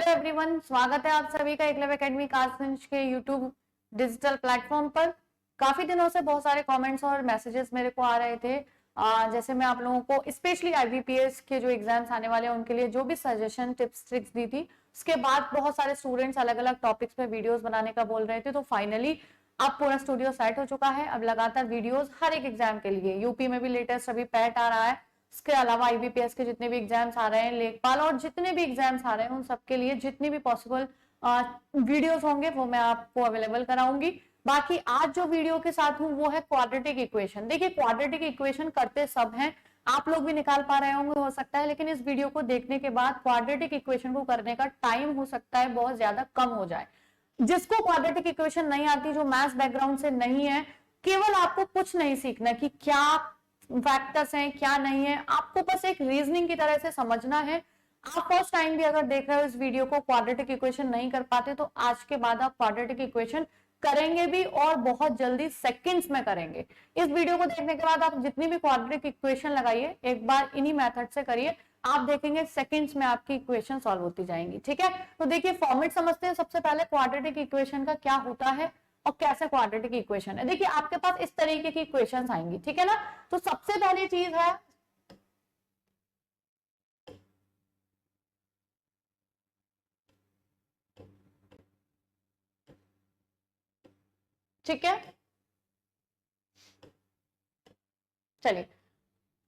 Hello everyone, स्वागत है आप सभी का एकलव्य एकेडमी कासगंज के यूट्यूब डिजिटल प्लेटफॉर्म पर। काफी दिनों से बहुत सारे कमेंट्स और मैसेजेस मेरे को आ रहे थे। जैसे मैं आप लोगों को स्पेशली आईबीपीएस के जो एग्जाम्स आने वाले हैं उनके लिए जो भी सजेशन टिप्स ट्रिक्स दी थी, उसके बाद बहुत सारे स्टूडेंट्स अलग अलग टॉपिक्स पे वीडियोस बनाने का बोल रहे थे। तो फाइनली अब पूरा स्टूडियो सेट हो चुका है। अब लगातार वीडियोस हर एक एग्जाम के लिए, यूपी में भी लेटेस्ट अभी पैट आ रहा है, इसके अलावा आईबीपीएस के जितने भी एग्जाम्स आ रहे हैं, लेखपाल और जितने भी एग्जाम्स आ रहे हैं, उन सबके लिए जितनी भी पॉसिबल वीडियोस होंगे वो मैं आपको अवेलेबल कराऊंगी। बाकी आज जो वीडियो के साथ हूँ वो है क्वाड्रेटिक इक्वेशन। देखिए, क्वाड्रेटिक इक्वेशन करते सब हैं, आप लोग भी निकाल पा रहे होंगे हो सकता है, लेकिन इस वीडियो को देखने के बाद क्वाड्रेटिक इक्वेशन को करने का टाइम हो सकता है बहुत ज्यादा कम हो जाए। जिसको क्वाड्रेटिक इक्वेशन नहीं आती, जो मैथ्स बैकग्राउंड से नहीं है, केवल आपको कुछ नहीं सीखना कि क्या फैक्टर्स हैं क्या नहीं है, आपको बस एक रीजनिंग की तरह से समझना है। आप फर्स्ट टाइम भी अगर देख रहे हो इस वीडियो को, क्वाड्रेटिक इक्वेशन नहीं कर पाते, तो आज के बाद आप क्वाड्रेटिक इक्वेशन करेंगे भी और बहुत जल्दी सेकंड्स में करेंगे। इस वीडियो को देखने के बाद आप जितनी भी क्वाड्रेटिक इक्वेशन लगाइए, एक बार इन्हीं मेथड से करिए, आप देखेंगे सेकंड्स में आपकी इक्वेशन सॉल्व होती जाएंगी। ठीक है, तो देखिए फॉर्मेट समझते हैं सबसे पहले क्वाड्रेटिक इक्वेशन का क्या होता है और कैसे क्वाड्रेटिक इक्वेशन है। देखिए आपके पास इस तरीके की इक्वेशंस आएंगी, ठीक है ना। तो सबसे पहली चीज है ठीक है, चलिए,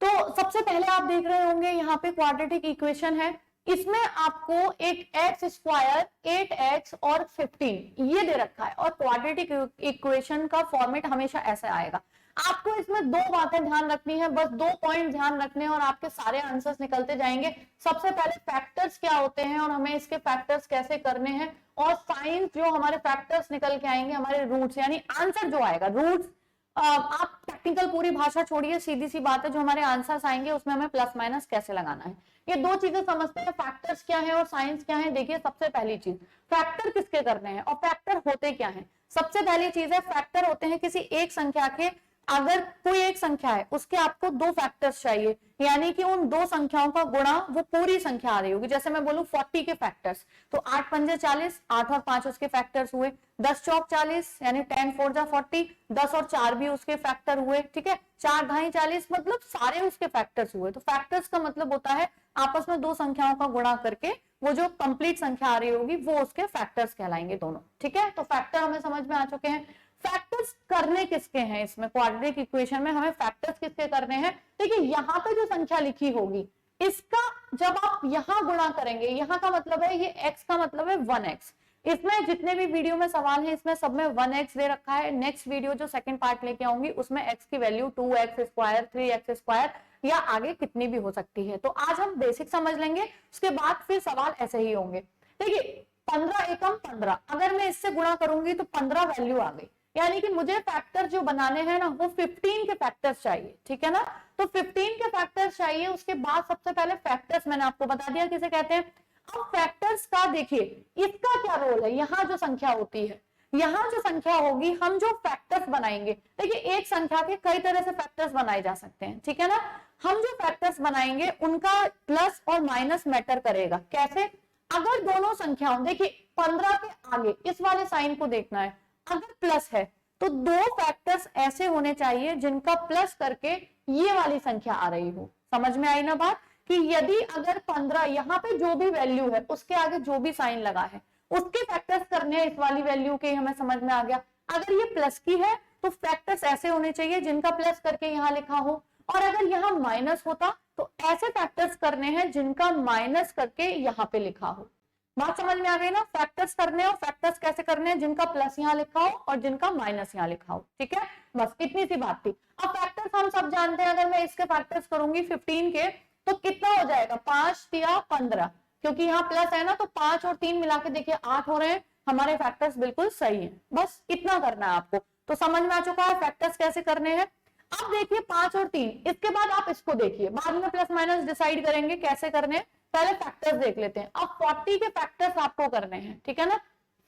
तो सबसे पहले आप देख रहे होंगे यहाँ पे क्वाड्रेटिक इक्वेशन है। इसमें आपको एक एक्स स्क्वायर 8x और 15 ये दे रखा है, और क्वाड्रेटिक इक्वेशन का फॉर्मेट हमेशा ऐसा आएगा। आपको इसमें दो बातें ध्यान रखनी है, बस दो पॉइंट ध्यान रखने हैं और आपके सारे आंसर्स निकलते जाएंगे। सबसे पहले फैक्टर्स क्या होते हैं और हमें इसके फैक्टर्स कैसे करने हैं, और साइंस जो हमारे फैक्टर्स निकल के आएंगे, हमारे रूट्स यानी आंसर जो आएगा, रूट्स आप टेक्निकल पूरी भाषा छोड़िए, सीधी सी बात है, जो हमारे आंसर्स आएंगे उसमें हमें प्लस माइनस कैसे लगाना है। ये दो चीजें समझते हैं, फैक्टर्स क्या है और साइंस क्या है। देखिए सबसे पहली चीज, फैक्टर किसके करने हैं और फैक्टर होते क्या हैं। सबसे पहली चीज है, फैक्टर होते हैं किसी एक संख्या के, अगर कोई एक संख्या है उसके आपको दो फैक्टर्स चाहिए, यानी कि उन दो संख्याओं का गुणा वो पूरी संख्या आ रही होगी। जैसे मैं बोलूं 40 के फैक्टर्स, तो 8 पंजे 40, 8 और 5 उसके फैक्टर्स हुए, 10 चौक 40 यानी 10 4 जा 40, 10 और 4 भी उसके फैक्टर हुए, ठीक है, 4 ढाई 40, मतलब सारे उसके फैक्टर्स हुए। तो फैक्टर्स का मतलब होता है आपस में दो संख्याओं का गुणा करके वो जो कंप्लीट संख्या आ रही होगी वो उसके फैक्टर्स कहलाएंगे दोनों। ठीक है, तो फैक्टर हमें समझ में आ चुके हैं। फैक्टर्स करने किसके हैं इसमें, क्वाड्रेटिक इक्वेशन में हमें फैक्टर्स किसके करने हैं। देखिए यहाँ पे जो संख्या लिखी होगी, इसका जब आप यहां गुणा करेंगे, यहाँ का मतलब है ये x का मतलब है 1x। इसमें जितने भी वीडियो में सवाल है इसमें सब में 1x दे रखा है। नेक्स्ट वीडियो जो सेकंड पार्ट लेके आऊंगी उसमें x की value 2x square 3x square या आगे कितनी भी हो सकती है। तो आज हम बेसिक समझ लेंगे, उसके बाद फिर सवाल ऐसे ही होंगे। देखिए 15 एकम 15, अगर मैं इससे गुणा करूंगी तो 15 वैल्यू आ गई, यानी कि मुझे फैक्टर जो बनाने हैं ना वो 15 के फैक्टर्स चाहिए। ठीक है ना, तो 15 के फैक्टर्स चाहिए। उसके बाद सबसे पहले फैक्टर्स मैंने आपको बता दिया किसे कहते हैं। अब फैक्टर्स का देखिए इसका क्या रोल है, यहाँ जो संख्या होती है, यहाँ जो संख्या होगी, हम जो फैक्टर्स बनाएंगे, देखिए एक संख्या के कई तरह से फैक्टर्स बनाए जा सकते हैं। ठीक है ना, हम जो फैक्टर्स बनाएंगे उनका प्लस और माइनस मैटर करेगा। कैसे, अगर दोनों संख्याओं, देखिए 15 के आगे इस वाले साइन को देखना है, अगर प्लस है तो दो फैक्टर्स ऐसे होने चाहिए जिनका प्लस करके ये वाली संख्या आ रही हो। समझ में आई ना बात, कि यदि अगर 15 यहाँ पे जो भी वैल्यू है उसके आगे जो भी साइन लगा है उसके फैक्टर्स करने हैं इस वाली वैल्यू के, हमें समझ में आ गया। अगर ये प्लस की है तो फैक्टर्स ऐसे होने चाहिए जिनका प्लस करके यहाँ लिखा हो, और अगर यहाँ माइनस होता तो ऐसे फैक्टर्स करने हैं जिनका माइनस करके यहाँ पे लिखा हो। बात समझ में आ गई ना, फैक्टर्स करने और फैक्टर्स कैसे करने हैं, जिनका प्लस यहाँ लिखा हो और जिनका माइनस यहाँ लिखा हो। ठीक है, बस इतनी सी बात थी। अब फैक्टर्स हम सब जानते हैं, अगर मैं इसके फैक्टर्स करूंगी 15 के तो कितना हो जाएगा, 5 या 15, क्योंकि यहाँ प्लस है ना, तो 5 और 3 मिला के देखिए 8 हो रहे हैं, हमारे फैक्टर्स बिल्कुल सही है। बस इतना करना है आपको, तो समझ में आ चुका है फैक्टर्स कैसे करने हैं। अब देखिए 5 और 3, इसके बाद आप इसको देखिए, बाद में प्लस माइनस डिसाइड करेंगे कैसे करने, पहले फैक्टर्स देख लेते हैं। अब 40 के फैक्टर्स आपको करने हैं, ठीक है ना।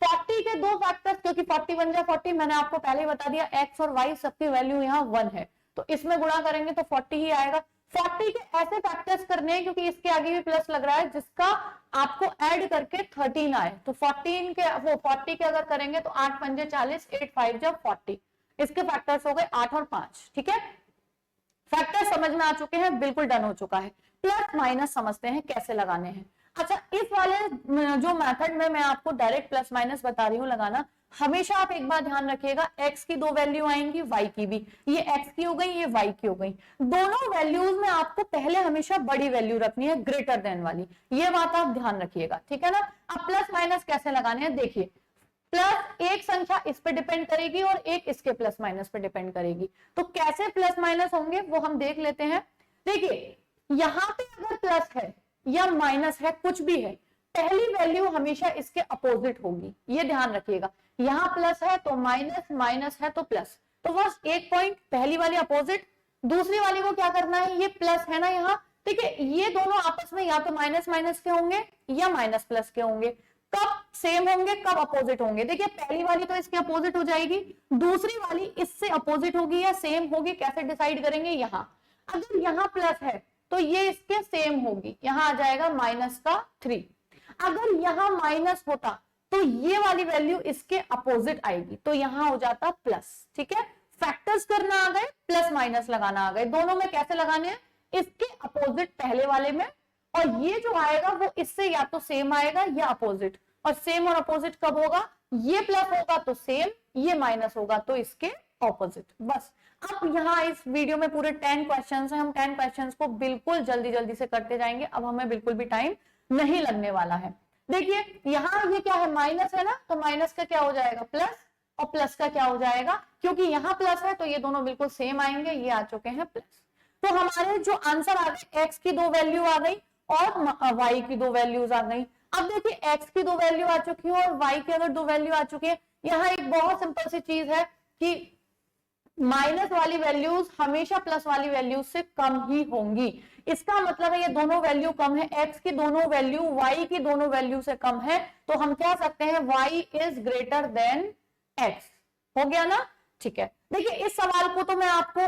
40 के दो फैक्टर्स, क्योंकि 40 1 जा 40, मैंने आपको पहले ही बता दिया x और y सबकी वैल्यू यहाँ 1 है, तो इसमें गुणा करेंगे तो 40 ही आएगा। 40 के ऐसे फैक्टर्स करने हैं, क्योंकि इसके आगे भी प्लस लग रहा है, जिसका आपको ऐड करके 13 आए, तो 14 के वो 40 के अगर करेंगे तो 8 पंजे 40, 8 5 जब 40, इसके फैक्टर्स हो गए 8 और 5। ठीक है, फैक्टर समझ में आ चुके हैं, बिल्कुल डन हो चुका है। प्लस माइनस समझते हैं कैसे लगाने हैं। अच्छा, इस वाले जो मेथड में मैं आपको डायरेक्ट प्लस माइनस बता रही हूँ लगाना, हमेशा आप एक बात ध्यान रखिएगा, x की 2 वैल्यू आएंगी, y की भी, ये x की हो गई, ये y की हो गई, दोनों वैल्यूज में आपको पहले हमेशा बड़ी वैल्यू रखनी है, ग्रेटर देन वाली, ये बात आप ध्यान रखिएगा। ठीक है ना। अब प्लस माइनस कैसे लगाने हैं देखिए, प्लस एक संख्या इस पे डिपेंड करेगी और एक इसके प्लस माइनस पे डिपेंड करेगी, तो कैसे प्लस माइनस होंगे वो हम देख लेते हैं। देखिए, यहां पे अगर प्लस है या माइनस है, कुछ भी है, पहली वैल्यू हमेशा इसके अपोजिट होगी, ये ध्यान रखिएगा। यहां प्लस है तो माइनस, माइनस है तो प्लस, तो बस एक पॉइंट, पहली वाली अपोजिट, दूसरी वाली को क्या करना है, ये प्लस है ना यहाँ, ठीक है, ये दोनों आपस में या तो माइनस माइनस के होंगे या माइनस प्लस के होंगे। कब सेम होंगे, कब अपोजिट होंगे, देखिए पहली वाली तो इसके अपोजिट हो जाएगी, दूसरी वाली इससे अपोजिट होगी या सेम होगी, कैसे डिसाइड करेंगे, यहाँ अगर यहाँ प्लस है तो ये इसके सेम होगी, यहां आ जाएगा माइनस का 3। अगर यहां माइनस होता तो ये वाली वैल्यू इसके अपोजिट आएगी, तो यहां हो जाता प्लस। ठीक है, फैक्टर्स करना आ गए, प्लस माइनस लगाना आ गए, दोनों में कैसे लगाने हैं, इसके अपोजिट पहले वाले में, और ये जो आएगा वो इससे या तो सेम आएगा या अपोजिट, और सेम और अपोजिट कब होगा, ये प्लस होगा तो सेम, ये माइनस होगा तो इसके ऑपोजिट। बस अब यहाँ इस वीडियो में पूरे 10 क्वेश्चंस हैं, हम 10 क्वेश्चंस को बिल्कुल जल्दी जल्दी से करते जाएंगे, अब हमें बिल्कुल भी टाइम नहीं लगने वाला है। देखिए यहाँ ये क्या है, माइनस है ना, तो माइनस का क्या हो जाएगा प्लस, और प्लस का क्या हो जाएगा, क्योंकि यहाँ प्लस है तो ये दोनों बिल्कुल सेम आएंगे, ये आ चुके हैं प्लस। तो हमारे जो आंसर आ गए, एक्स की 2 वैल्यू आ गई और वाई की 2 वैल्यूज आ गई। अब देखिए एक्स की 2 वैल्यू आ चुकी है और वाई की अगर 2 वैल्यू आ चुकी है, यहाँ एक बहुत सिंपल सी चीज है कि माइनस वाली वैल्यूज हमेशा प्लस वाली वैल्यूज से कम ही होंगी, इसका मतलब है ये दोनों वैल्यू कम है, x की दोनों वैल्यू y की दोनों वैल्यू से कम है, तो हम कह सकते हैं y is greater then x। हो गया ना। ठीक है, देखिए इस सवाल को तो मैं आपको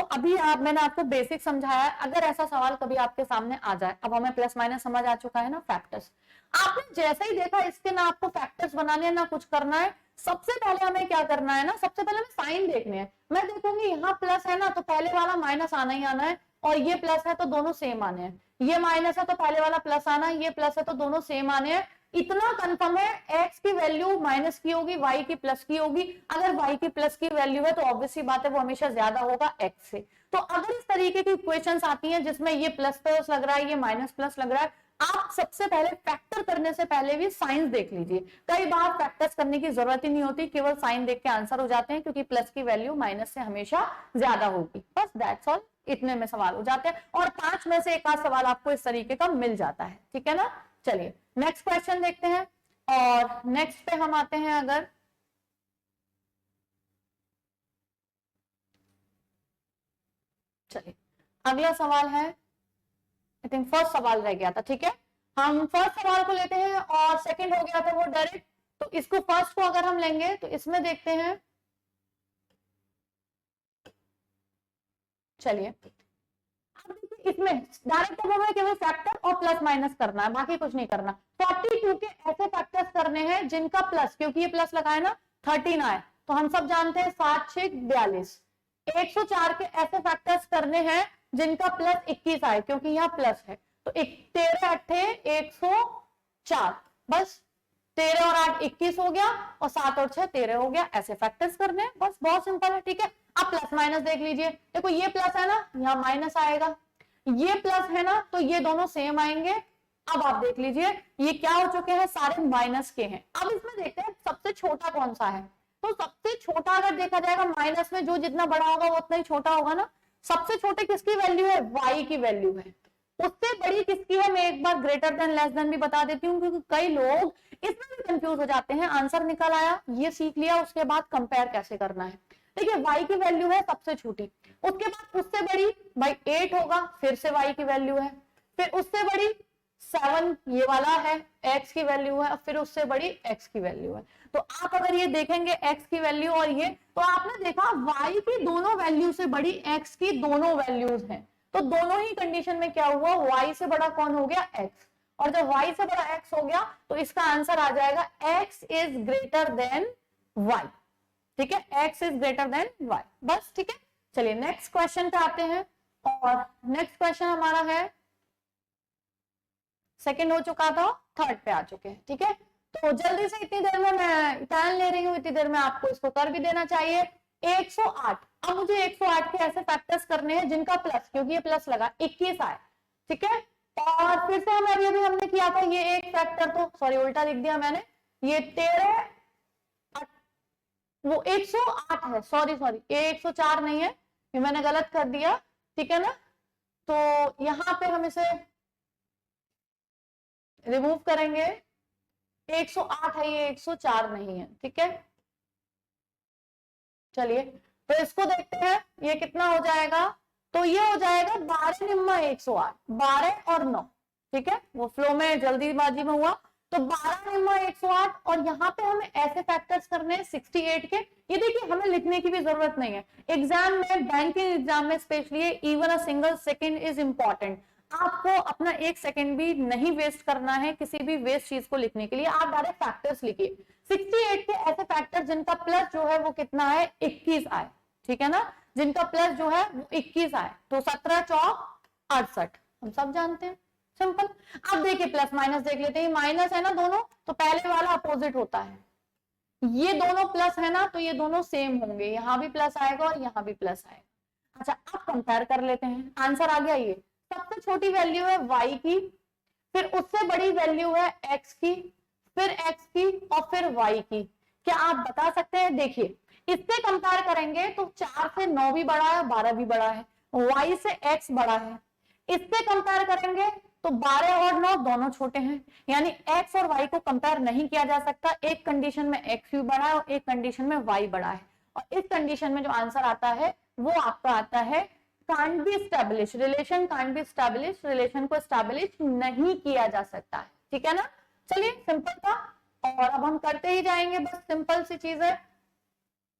मैंने आपको बेसिक समझाया, अगर ऐसा सवाल कभी आपके सामने आ जाए, अब हमें प्लस माइनस समझ आ चुका है ना, फैक्टर्स आपने जैसे ही देखा, इसके ना आपको फैक्टर्स बनाने हैं ना कुछ करना है, सबसे पहले हमें क्या करना है ना, सबसे पहले हमें साइन देखने हैं। मैं देखूंगी यहाँ प्लस है ना, तो पहले वाला माइनस आना ही आना है, और ये प्लस है तो दोनों सेम आने हैं, ये माइनस है तो पहले वाला प्लस आना है, ये प्लस है तो दोनों सेम आने हैं। इतना कंफर्म है, x की वैल्यू माइनस की होगी, y की प्लस की होगी, अगर y की प्लस की वैल्यू है तो ऑब्वियसली बात है वो हमेशा ज्यादा होगा x से। तो अगर इस तरीके की इक्वेशंस आती हैं जिसमें ये प्लस प्लस लग रहा है, ये माइनस प्लस लग रहा है, आप सबसे पहले फैक्टर करने से पहले भी साइंस देख लीजिए। कई बार फैक्टर्स करने की जरूरत ही नहीं होती, केवल साइन देख के आंसर हो जाते हैं, क्योंकि प्लस की वैल्यू माइनस से हमेशा ज्यादा होगी। बस दैट्स ऑल, इतने में सवाल हो जाते हैं, और 5 में से एक आध सवाल आपको इस तरीके का मिल जाता है। ठीक है ना। चलिए नेक्स्ट क्वेश्चन देखते हैं, और नेक्स्ट पे हम आते हैं, अगर चलिए अगला सवाल है, आई थिंक फर्स्ट सवाल रह गया था। ठीक है, हम फर्स्ट सवाल को लेते हैं और सेकंड हो गया था वो डायरेक्ट, तो इसको फर्स्ट को अगर हम लेंगे तो इसमें देखते हैं, चलिए इसमें डायरेक्ट अब हमें केवल फैक्टर और प्लस माइनस करना है, बाकी कुछ नहीं करना। 42 के ऐसे फैक्टर्स करने हैं जिनका प्लस, क्योंकि ये प्लस लगा है ना, 13 आए, तो हम सब जानते हैं 7 6 42। 104 के ऐसे फैक्टर्स करने हैं जिनका प्लस 21 आए, क्योंकि यहाँ प्लस है, तो 13 8 104, बस 13 और 8 21 हो गया, और 7 और 6 13 हो गया, ऐसे फैक्टर्स करने हैं, बस बहुत सिंपल है। ठीक है, अब प्लस माइनस देख लीजिए, देखो ये प्लस है ना, यहाँ माइनस आएगा, ये प्लस है ना, तो ये दोनों सेम आएंगे। अब आप देख लीजिए ये क्या हो चुके हैं, सारे माइनस के हैं। अब इसमें देखते हैं सबसे छोटा कौन सा है, तो सबसे छोटा अगर देखा जाएगा माइनस में, जो जितना बड़ा होगा वो उतना ही छोटा होगा ना। सबसे छोटे किसकी वैल्यू है, y की वैल्यू है। उससे बड़ी किसकी है, मैं एक बार ग्रेटर देन लेस देन भी बता देती हूँ, क्योंकि कई लोग इसमें भी कंफ्यूज हो जाते हैं। आंसर निकल आया, ये सीख लिया, उसके बाद कंपेयर कैसे करना है। देखिए y की वैल्यू है सबसे छोटी, उसके बाद उससे बड़ी भाई 8 होगा, फिर से y की वैल्यू है, फिर उससे बड़ी 7 ये वाला है, x की वैल्यू है, फिर उससे बड़ी x की वैल्यू है। तो आप अगर ये देखेंगे x की वैल्यू और ये, तो आपने देखा y की दोनों वैल्यू से बड़ी x की दोनों वैल्यूज हैं, तो दोनों ही कंडीशन में क्या हुआ, y से बड़ा कौन हो गया, x, और जब y से बड़ा x हो गया तो इसका आंसर आ जाएगा x is greater then y। ठीक है, x is greater then y, बस। ठीक है, चलिए नेक्स्ट क्वेश्चन पे आते हैं। और नेक्स्ट क्वेश्चन हमारा है, सेकंड हो चुका था, थर्ड पे आ चुके हैं। ठीक है, तो जल्दी से, इतनी देर में मैं टाइम ले रही हूँ, इतनी देर में आपको इसको कर भी देना चाहिए। 108, अब मुझे 108 के ऐसे फैक्टर्स करने हैं जिनका प्लस, क्योंकि ये प्लस लगा, 21 आए। ठीक है, और फिर से हमें अभी हमने किया था ये एक फैक्टर, तो सॉरी उल्टा लिख दिया मैंने, ये 13, वो 108 है, सॉरी ये 104 नहीं है, ये मैंने गलत कर दिया। ठीक है ना, तो यहां पे हम इसे रिमूव करेंगे, 108 है ये, 104 नहीं है। ठीक है, चलिए तो इसको देखते हैं ये कितना हो जाएगा। तो ये हो जाएगा 12 निम्मा 108, 12 और 9। ठीक है, वो फ्लो में जल्दीबाजी में हुआ, तो 12 निम्मा 108, और यहाँ पे हमें ऐसे फैक्टर्स करने हैं 68 के। ये देखिए हमें लिखने की भी जरूरत नहीं है, एग्जाम में, बैंकिंग एग्जाम में specially, even a single second is important. आपको अपना 1 सेकेंड भी नहीं वेस्ट करना है किसी भी वेस्ट चीज को लिखने के लिए, आप डायरेक्ट फैक्टर्स लिखिए। 68 के ऐसे फैक्टर जिनका प्लस जो है वो कितना है, 21 आए। ठीक है ना, जिनका प्लस जो है वो 21 आए, तो 17 चौक 68, हम सब जानते हैं, सिंपल। अब देखिए प्लस माइनस देख लेते हैं, माइनस है ना दोनों, तो पहले वाला अपोजिट होता है, ये दोनों प्लस है ना, तो ये दोनों सेम होंगे, यहां भी प्लस आएगा और यहां भी प्लस आएगा। अच्छा, अब कंपेयर कर लेते हैं, आंसर आ गया। ये सबसे छोटी वैल्यू है y की, फिर उससे बड़ी वैल्यू है x की, फिर x की, और फिर y की। क्या आप बता सकते हैं, देखिए इससे कंपेयर करेंगे तो 4 से 9 भी बड़ा है, 12 भी बड़ा है, y से x बड़ा है। इससे कंपेयर करेंगे तो 12 और 9 दोनों छोटे हैं, यानी x और y को कंपेयर नहीं किया जा सकता। एक कंडीशन में x भी बड़ा है और एक कंडीशन में y बड़ा है, और इस कंडीशन में जो आंसर आता है वो आपका आता है can't be established, relation can't be established, relation को एस्टैब्लिश नहीं किया जा सकता है। ठीक है ना, चलिए सिंपल था, और अब हम करते ही जाएंगे, बस सिंपल सी चीज है।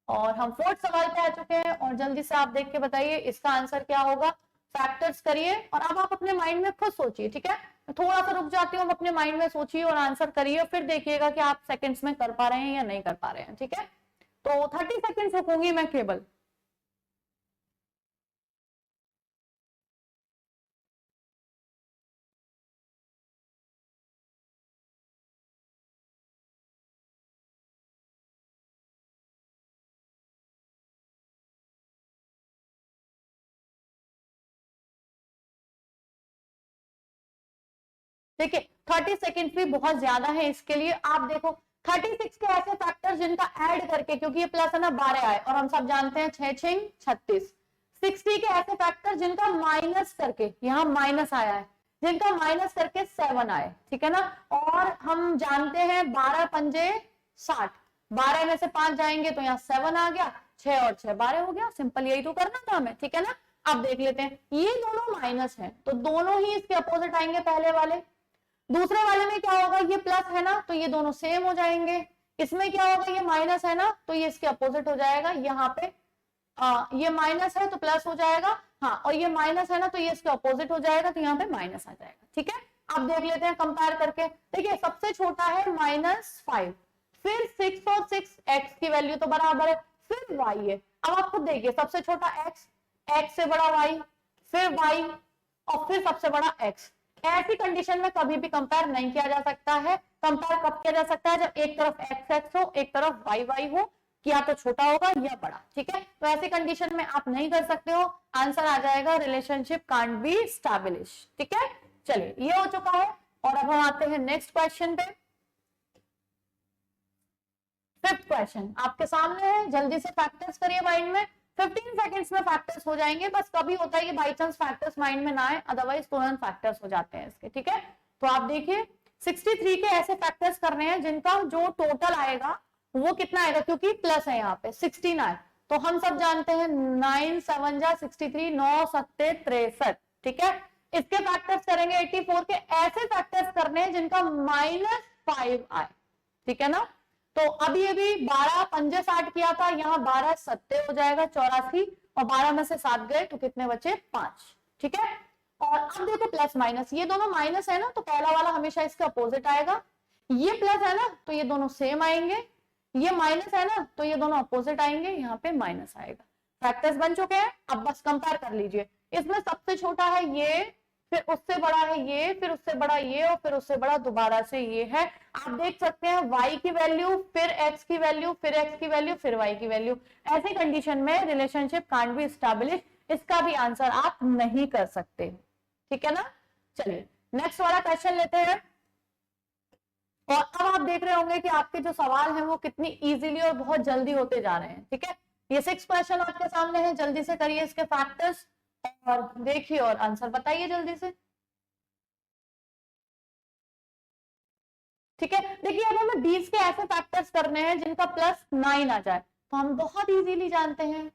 और हम फोर्थ सवाल पे आ चुके हैं, और जल्दी से आप देख के बताइए इसका आंसर क्या होगा। फैक्टर्स करिए, और अब आप अपने माइंड में खुद सोचिए। ठीक है, थोड़ा सा रुक जाती हूँ, अपने माइंड में सोचिए और आंसर करिए, फिर देखिएगा कि आप सेकंड्स में कर पा रहे हैं या नहीं कर पा रहे हैं। ठीक है, तो 30 सेकंड्स रुकूंगी मैं केवल। देखिए 30 सेकंड भी बहुत ज्यादा है इसके लिए। आप देखो 36 के ऐसे फैक्टर जिनका ऐड करके, क्योंकि ये प्लस है ना, 12 आए, और हम सब जानते हैं 6 6 36। 60 के ऐसे फैक्टर जिनका माइनस करके, यहाँ माइनस आया है, जिनका माइनस करके 7 आए। ठीक है ना, और हम जानते हैं 12 पंजे 60, 12 में से 5 जाएंगे तो यहाँ 7 आ गया, 6 और 6 12 हो गया, सिंपल यही तो करना था हमें। ठीक है ना, अब देख लेते हैं, ये दोनों माइनस है तो दोनों ही इसके अपोजिट आएंगे, पहले वाले। दूसरे वाले में क्या होगा, ये प्लस है ना, तो ये दोनों सेम हो जाएंगे। इसमें क्या होगा, ये माइनस है ना, तो ये इसके अपोजिट हो जाएगा। यहाँ पे ये माइनस है तो प्लस हो जाएगा, हाँ, और ये माइनस है ना, तो ये इसके अपोजिट हो जाएगा, तो यहाँ पे माइनस आ जाएगा। ठीक है, अब देख लेते हैं कंपेयर करके। देखिए सबसे छोटा है -5, फिर 6 और 6 x की वैल्यू तो बराबर है, फिर y है। अब आप खुद देखिए, सबसे छोटा x से बड़ा y, फिर y, और फिर सबसे बड़ा x। ऐसी कंडीशन में कभी भी कंपेयर नहीं किया जा सकता है। कंपेयर कब किया जा सकता है, जब एक तरफ x x हो, एक तरफ y y हो, या तो छोटा होगा या बड़ा। ठीक है, तो ऐसी कंडीशन में आप नहीं कर सकते हो, आंसर आ जाएगा रिलेशनशिप कांट बी स्टैब्लिश। ठीक है, चलिए ये हो चुका है, और अब हम आते हैं नेक्स्ट क्वेश्चन पे। फिफ्थ क्वेश्चन आपके सामने है, जल्दी से फैक्टर्स करिए माइंड में, 15 सेकंड्स में फैक्टर्स हो जाएंगे। बस कभी होता है कि बाई चांस फैक्टर्स माइंड में ना आए, अदरवाइज तुरंत फैक्टर्स हो जाते हैं इसके। ठीक है, तो आप देखिए 63 के ऐसे फैक्टर्स करने हैं जिनका जो टोटल आएगा वो कितना आएगा, क्योंकि प्लस है यहाँ पे 16 आए, तो हम सब जानते हैं 9 7 जा 63, 9 7 63। ठीक है, इसके फैक्टर्स करेंगे 84 के। ऐसे फैक्टर्स करने हैं जिनका -5 आए। ठीक है ना, तो अभी अभी 12 पंजे 60 किया था, यहाँ 12 सत्ते हो जाएगा 84, और 12 में से 7 गए तो कितने बचे, 5। ठीक है, और अब देखो प्लस माइनस, ये दोनों माइनस है ना, तो पहला वाला हमेशा इसके अपोजिट आएगा। ये प्लस है ना, तो ये दोनों सेम आएंगे। ये माइनस है ना, तो ये दोनों अपोजिट आएंगे, यहाँ पे माइनस आएगा। फैक्टर्स बन चुके हैं, अब बस कंपेयर कर लीजिए। इसमें सबसे छोटा है ये, फिर उससे बड़ा है ये, फिर उससे बड़ा ये, और फिर उससे बड़ा दोबारा से ये है। आप देख सकते हैं y की वैल्यू, फिर x की वैल्यू, फिर x की वैल्यू, फिर y की वैल्यू। ऐसी कंडीशन में रिलेशनशिप कांट बी एस्टैब्लिश, इसका भी आंसर आप नहीं कर सकते। ठीक है ना। चलिए नेक्स्ट वाला क्वेश्चन लेते हैं। और अब आप देख रहे होंगे कि आपके जो सवाल हैं वो कितनी इजीली और बहुत जल्दी होते जा रहे हैं। ठीक है, ये 6 क्वेश्चन आपके सामने है, जल्दी से करिए इसके फैक्टर्स और देखिए और आंसर बताइए जल्दी से। ठीक है, देखिए अब हमें 20 के ऐसे फैक्टर्स करने हैं जिनका +9 आ जाए, तो हम बहुत इजीली जानते हैं।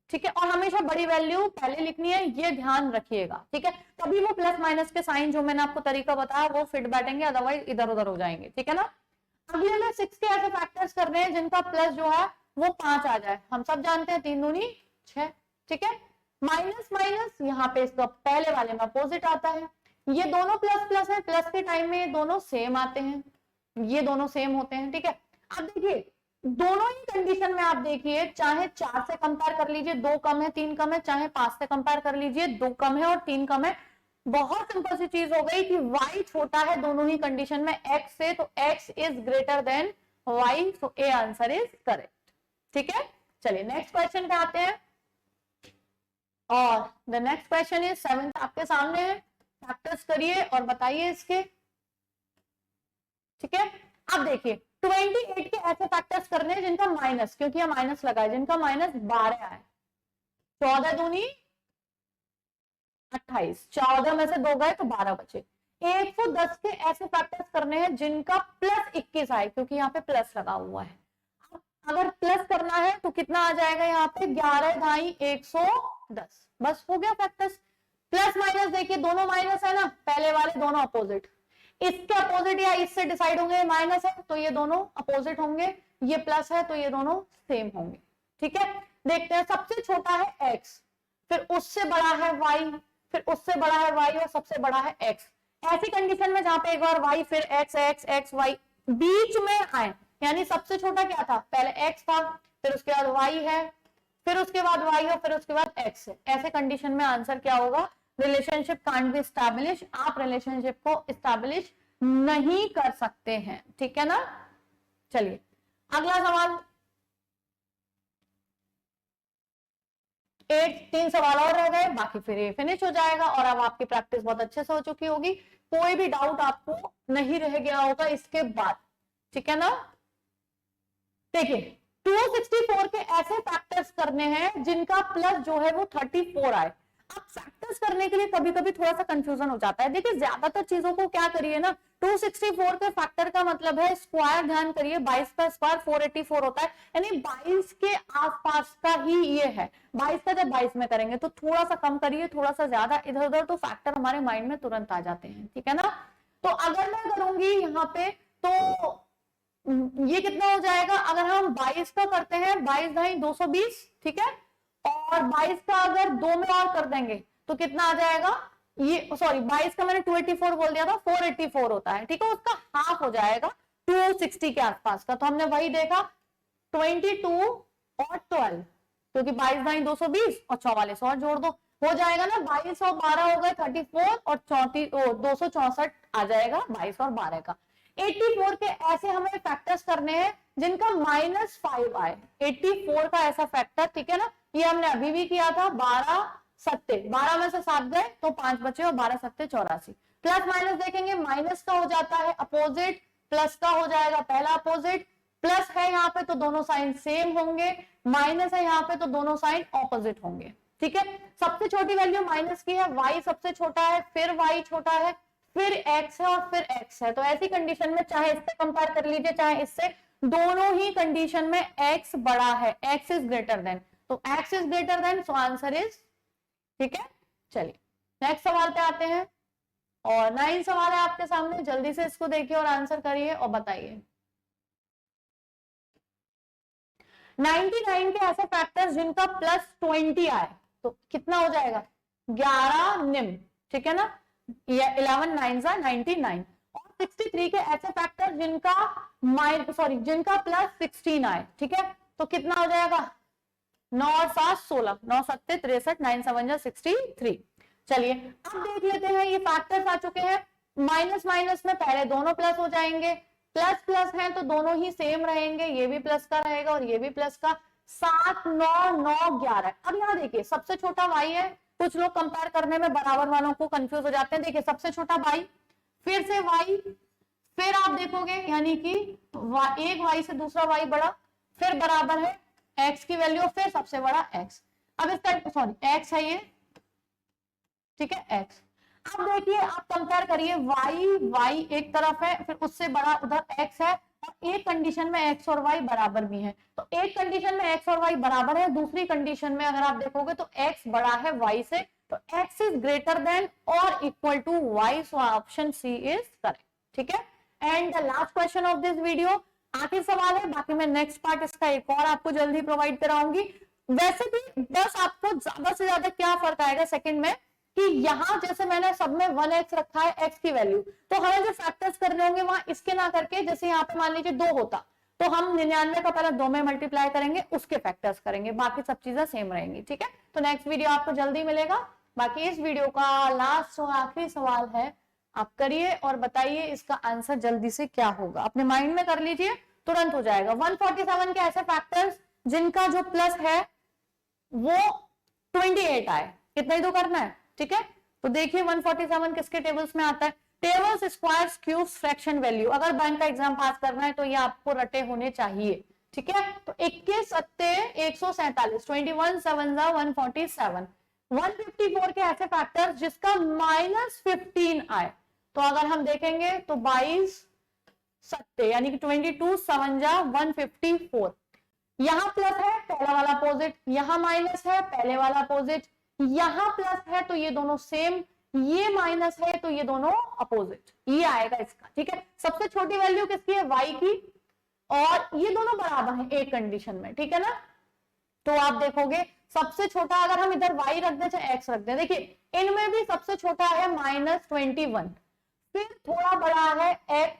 ठीक है, और हमेशा बड़ी वैल्यू पहले लिखनी है, ये ध्यान रखिएगा। ठीक है, तभी वो प्लस माइनस के साइन जो मैंने आपको तरीका बताया वो फिट बैठेंगे, अदरवाइज इधर उधर हो जाएंगे। ठीक है ना। अगले में 6 के ऐसे फैक्टर्स कर रहे हैं जिनका प्लस जो है वो 5 आ जाए। हम सब जानते हैं 3 दूनी 6। ठीक है, माइनस माइनस यहाँ पे इसका पहले वाले में अपोजिट आता है। ये दोनों प्लस प्लस है, प्लस के टाइम में ये दोनों सेम आते हैं, ये दोनों सेम होते हैं। ठीक है, अब देखिए दोनों ही कंडीशन में आप देखिए, चाहे 4 से कंपेयर कर लीजिए 2 कम है 3 कम है, चाहे 5 से कंपेयर कर लीजिए 2 कम है और 3 कम है। बहुत सिंपल सी चीज हो गई कि y छोटा है दोनों ही कंडीशन में x से, तो x is greater then y, so A answer is correct. ठीक है, चलिए नेक्स्ट क्वेश्चन पे आते हैं। और the next question is 7th आपके सामने है, फैक्टर्स करिए और बताइए इसके। ठीक है, अब देखिए 28 के ऐसे फैक्टर्स करने हैं जिनका माइनस, क्योंकि यह माइनस लगा है, जिनका माइनस 12 है। 14 दूनी 28, 14 में से 2 गए तो 12 बचे। 110 के ऐसे फैक्टर्स करने हैं जिनका +21 आए, क्योंकि यहाँ पे प्लस लगा हुआ है। अगर प्लस करना है तो कितना आ जाएगा यहाँ पे 11 ढाई 110, बस हो गया फैक्टर्स। प्लस माइनस देखिए दोनों माइनस है ना, पहले वाले दोनों अपोजिट, इसके अपोजिट या इससे डिसाइड होंगे, माइनस है तो ये दोनों अपोजिट होंगे, ये प्लस है तो ये दोनों सेम होंगे। ठीक है, देखते हैं सबसे छोटा है x, फिर उससे बड़ा है y, फिर उससे बड़ा है y और सबसे बड़ा है x। ऐसी कंडीशन में जहां पे एक बार y फिर x x x y बीच में आए, यानी सबसे छोटा क्या था, पहले x था, फिर उसके बाद y है, फिर उसके बाद y है, फिर उसके बाद x है। ऐसे कंडीशन में आंसर क्या होगा, रिलेशनशिप कांट बी एस्टैब्लिश, आप रिलेशनशिप को एस्टैब्लिश नहीं कर सकते हैं। ठीक है ना। चलिए अगला सवाल, 3 सवाल और रह गए, बाकी फिर ये फिनिश हो जाएगा और अब आपकी प्रैक्टिस बहुत अच्छे से हो चुकी होगी, कोई भी डाउट आपको नहीं रह गया होगा इसके बाद। ठीक है ना। देखिए 264 के ऐसे फैक्टर्स करने हैं जिनका प्लस जो है वो 34 आए। अब फैक्टर्स करने के लिए कभी कभी थोड़ा सा कंफ्यूजन हो जाता है। देखिए ज्यादातर चीजों को क्या करिए ना, 264 के फैक्टर का मतलब है स्क्वायर, ध्यान करिए 22 का स्क्वायर 484 होता है, यानी 22 के आसपास का ही ये है। 22 का जब 22 में करेंगे तो थोड़ा सा कम करिए, थोड़ा सा ज्यादा इधर उधर, तो फैक्टर हमारे माइंड में तुरंत आ जाते हैं। ठीक है ना। तो अगर मैं करूंगी यहाँ पे तो ये कितना हो जाएगा, अगर हम 22 का करते हैं 22 ढाई 220, ठीक है, और 22 का अगर 2 में और कर देंगे तो कितना आ जाएगा, ये सॉरी 22 का मैंने 284 बोल दिया था, 484 होता है। ठीक है, उसका हाफ हो जाएगा 260 के आसपास का। तो हमने वही देखा 22 और 12, क्योंकि 22 ढाई 220 और 44 और जोड़ दो, हो जाएगा ना 22 और 12 हो गए 34 और 264 आ जाएगा 22 और 12 का। 84 के ऐसे हमें फैक्टर्स करने हैं जिनका -5 आए। 84 का ऐसा फैक्टर, ठीक है ना, ये हमने अभी भी किया था। 12 सत्ते, 12 में से 7 गए तो 5 बचे और 12 सत्ते 84। प्लस माइनस देखेंगे, माइनस का हो जाता है अपोजिट, प्लस का हो जाएगा पहला अपोजिट, प्लस है यहाँ पे तो दोनों साइन सेम होंगे, माइनस है यहाँ पे तो दोनों साइन ऑपोजिट होंगे। ठीक है, सबसे छोटी वैल्यू माइनस की है, y सबसे छोटा है, फिर y छोटा है, फिर x है और फिर x है। तो ऐसी कंडीशन में चाहे इससे कंपेयर कर लीजिए चाहे इससे, दोनों ही कंडीशन में x बड़ा है, x इज ग्रेटर देन, तो x is greater then, so answer is. ठीक है, चलिए नेक्स्ट सवाल पे आते हैं। और 9 सवाल है आपके सामने, जल्दी से इसको देखिए और आंसर करिए और बताइए। 99 के ऐसे फैक्टर्स जिनका +20 आए, तो कितना हो जाएगा, 11 निम, ठीक है ना, ये 11 9 99। और 63 के ऐसे फैक्टर जिनका प्लस 16 आए, ठीक है, तो कितना हो जाएगा, 9 और 7 16, 9 7 63, 9 7 63। चलिए अब देख लेते हैं, ये फैक्टर्स आ चुके हैं, माइनस माइनस में पहले दोनों प्लस हो जाएंगे, प्लस प्लस है तो दोनों ही सेम रहेंगे, ये भी प्लस का रहेगा और ये भी प्लस का। 7 9 9 11। अब यहाँ देखिए सबसे छोटा y है, कुछ लोग कंपेयर करने में बराबर वालों को कंफ्यूज हो जाते हैं। देखिए सबसे छोटा y, फिर से y, फिर आप देखोगे यानी कि एक y से दूसरा y बड़ा, फिर बराबर है x की वैल्यू, फिर सबसे बड़ा x। अब इसका सॉरी x है ये, ठीक है x। अब देखिए आप कंपेयर करिए, y एक तरफ है, फिर उससे बड़ा उधर x है, और एक कंडीशन में x और y बराबर भी है। तो एक कंडीशन में x और y बराबर है, दूसरी कंडीशन में अगर आप देखोगे तो x बड़ा है y से, तो x इज ग्रेटर देन और equal to y, so option C is correct, ठीक है। And the last question of this video, आखिरी सवाल है, बाकी मैं नेक्स्ट पार्ट इसका एक और आपको जल्दी प्रोवाइड कराऊंगी। वैसे भी बस आपको ज्यादा से ज्यादा क्या फर्क आएगा सेकंड में, कि यहां जैसे मैंने सब में 1x रखा है x की वैल्यू, तो हमें जो फैक्टर्स करने होंगे वहां इसके ना करके, जैसे यहाँ पे मान लीजिए 2 होता तो हम 99 का पहले 2 में मल्टीप्लाई करेंगे, उसके फैक्टर्स करेंगे, बाकी सब चीजें सेम रहेंगी, ठीक है। तो नेक्स्ट वीडियो आपको जल्दी मिलेगा। बाकी इस वीडियो का लास्ट और आखिरी सवाल है, आप करिए और बताइए इसका आंसर जल्दी से क्या होगा, अपने माइंड में कर लीजिए, तुरंत हो जाएगा। 147 के ऐसे फैक्टर्स जिनका जो प्लस है वो 28 आए, कितना ही तो करना है, ठीक है। तो देखिए 147 किसके टेबल्स में आता है, tables, squares, cubes, fraction value. अगर बैंक का एग्जाम पास करना है तो ये आपको रटे होने चाहिए, ठीक है। तो 21 सत्ते 147, 21 7 147। 154 के ऐसे फैक्टर्स जिसका -15 आए, तो अगर हम देखेंगे तो 22 सत्ते यानी कि 22 7 154। यहां प्लस है पहला वाला अपोजिट, यहां माइनस है पहले वाला अपोजिट, यहां प्लस है तो ये दोनों सेम, ये माइनस है तो ये दोनों अपोजिट, ये आएगा इसका, ठीक है। सबसे छोटी वैल्यू किसकी है, y की, और ये दोनों बराबर हैं एक कंडीशन में, ठीक है ना। तो आप देखोगे सबसे छोटा अगर हम इधर y रख दे चाहे x रख दे, देखिए इनमें भी सबसे छोटा है -21, फिर थोड़ा बड़ा है x,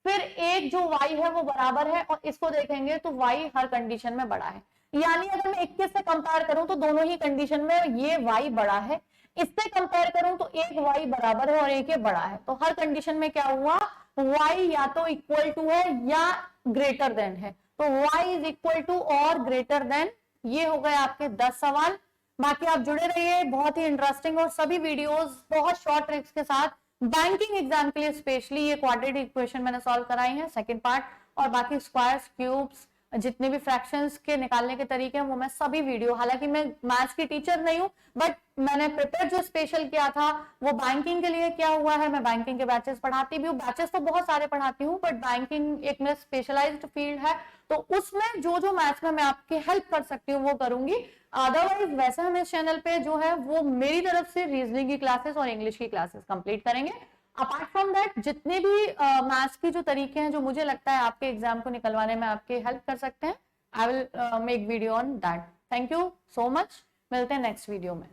फिर एक जो y है वो बराबर है, और इसको देखेंगे तो y हर कंडीशन में बड़ा है। यानी अगर मैं 21 से कंपेयर करूं तो दोनों ही कंडीशन में ये y बड़ा है, इससे कंपेयर करूं तो एक y बराबर है और एक ये बड़ा है, तो हर कंडीशन में क्या हुआ, y या तो इक्वल टू है या ग्रेटर देन है, तो y इज इक्वल टू और ग्रेटर देन। ये हो गए आपके 10 सवाल। बाकी आप जुड़े रहिए, बहुत ही इंटरेस्टिंग और सभी वीडियोस बहुत शॉर्ट ट्रिक्स के साथ बैंकिंग एग्जाम के लिए स्पेशली ये क्वाड्रेटिक इक्वेशन मैंने सॉल्व कराई है सेकंड पार्ट, और बाकी स्क्वायर्स, क्यूब्स, जितने भी फ्रैक्शंस के निकालने के तरीके हैं वो मैं सभी वीडियो, हालांकि मैं मैथ्स की टीचर नहीं हूं बट मैंने प्रिपेयर जो स्पेशल किया था वो बैंकिंग के लिए किया हुआ है। मैं बैंकिंग के बैचेस पढ़ाती भी हूँ, बैचेस तो बहुत सारे पढ़ाती हूँ बट बैंकिंग एक मेरा स्पेशलाइज्ड फील्ड है, तो उसमें जो जो मैथ्स में मैं आपकी हेल्प कर सकती हूँ वो करूंगी। अदरवाइज वैसे हम इस चैनल पे जो है वो मेरी तरफ से रीजनिंग की क्लासेस और इंग्लिश की क्लासेस कंप्लीट करेंगे। अपार्ट फ्रॉम दैट जितने भी मैथ्स की जो तरीके हैं जो मुझे लगता है आपके एग्जाम को निकलवाने में आपके हेल्प कर सकते हैं, I will make video on that. Thank you so much, मिलते हैं नेक्स्ट वीडियो में।